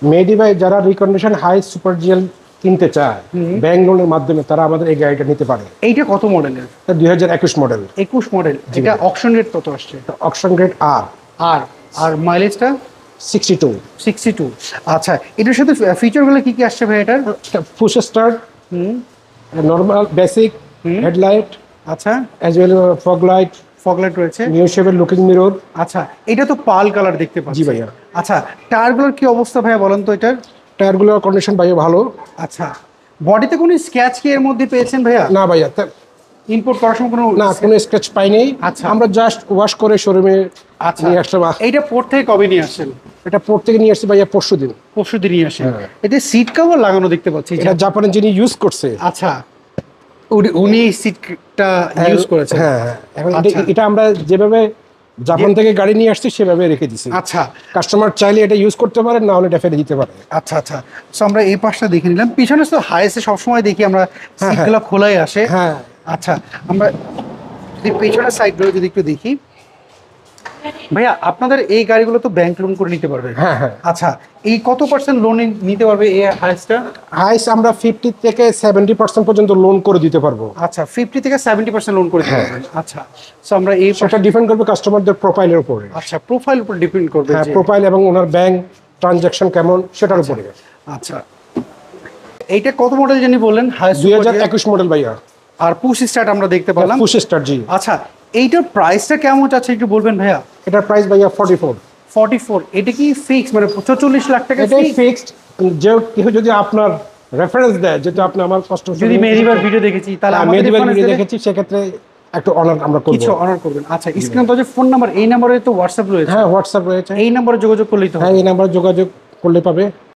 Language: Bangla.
মেডি ভাই যারা রিকন্ডিশন হাই সুপার জিএল কিনতে চায় ব্যাংক লোনের মাধ্যমে তারা আমাদের এই গাড়িটা নিতে পারে। এইটা কত মডেলের? 2021 মডেল। 21 মডেল। এটা অকশন রেট কত আসছে? অকশন রেট আর আর আর মাইলেজটা 62। আচ্ছা, এটার সাথে ফিচারগুলো কি কি আসছে ভাই এটার? Push start, normal basic headlight, আচ্ছা, অ্যাজ ওয়েল ফগ লাইট রয়েছে, নিউ শেপের লুকিং মিরর। আচ্ছা, এটা তো পাল কালার দেখতে পাচ্ছি। জি ভাইয়া। আচ্ছা, টায়ারগুলোর কি অবস্থা ভাইয়া বলেন তো এটার? টায়ারগুলোর কন্ডিশন ভাইয়া ভালো। আচ্ছা, বডিতে কোনো স্ক্র্যাচ কি এর মধ্যে পেয়েছেন ভাইয়া? না ভাইয়া, ইম্পোর্ট করার সময় কোনো স্ক্র্যাচ পাইনি। আচ্ছা, আমরা জাস্ট ওয়াশ করে শোরুমে নিয়ে আসলাম। এইটা পোর্ট থেকে কবে নিয়ে আসছেন? এটা পোর্ট থেকে নিয়ে আসছি ভাইয়া পরশু দিন নিয়ে আসেন। এতে সিট কভার লাগানো দেখতে পাচ্ছি, এটা জাপানে যিনি ইউজ করছে। আচ্ছা, উনি সিটটা ইউজ করেছেন। হ্যাঁ, এখন এটা আমরা যেভাবে জাপান থেকে গাড়ি নিয়ে আসছি সেভাবে রেখে দিছি। আচ্ছা, কাস্টমার চাইলে এটা ইউজ করতে পারে, না হলে এটা ফেলে দিতে পারে। আচ্ছা আচ্ছা, সো আমরা এই পাশটা দেখে নিলাম। পিছনে তো হাইসে সবসময় দেখি আমরা সিটগুলো খোলাই আসে। হ্যাঁ, আচ্ছা, আমরা যদি পেছনের সাইডগুলো যদি একটু দেখি ভাইয়া, আপনাদের এই গাড়িগুলো তো ব্যাংক লোন করে নিতে পারবে। হ্যাঁ হ্যাঁ। আচ্ছা, এই কত পার্সেন্ট লোন নিতে পারবে এই হাইসটা? হাইস আমরা 50 থেকে 70% পর্যন্ত লোন করে দিতে পারবো। আচ্ছা, 50 থেকে 70% লোন করে দিতে পারবেন। আচ্ছা, সো আমরা এই সেটা ডিপেন্ড করবে কাস্টমারদের প্রোফাইলের উপরে। আচ্ছা, প্রোফাইল উপর ডিপেন্ড করবে। হ্যাঁ, প্রোফাইল এবং ওনার ব্যাংক ট্রানজাকশন কেমন সেটার উপরে। আচ্ছা, এইটা কত মডেল জানি বললেন? হাইস 2021 মডেল ভাইয়া। আর পুশ স্টার্ট আমরা দেখতে পেলাম। পুশ স্টার্ট, জি। আচ্ছা, এইটার প্রাইসটা কেমন আছে একটু বলবেন ভাইয়া? এটার প্রাইস ভাইয়া 44। এটা কি ফিক্স, মানে 44 লাখ টাকা এটাই ফিক্সড। যে কেউ যদি আপনার রেফারেন্স দেয়, যেটা আপনি আমার কষ্ট যদি মেরিবার ভিডিও দেখেছি, তাহলে আমি মেরিবার ভিডিও দেখেছি, সেক্ষেত্রে একটু অনার আমরা করব, কিছু অনার করবেন। আচ্ছা, স্ক্রিনে তো যে ফোন নাম্বার, এই নম্বরে তো হোয়াটসঅ্যাপ রয়েছে। হ্যাঁ, হোয়াটসঅ্যাপ রয়েছে। এই নম্বরে যোগাযোগ করলেই তো? হ্যাঁ, এই নাম্বারে যোগাযোগ করলে পাবে।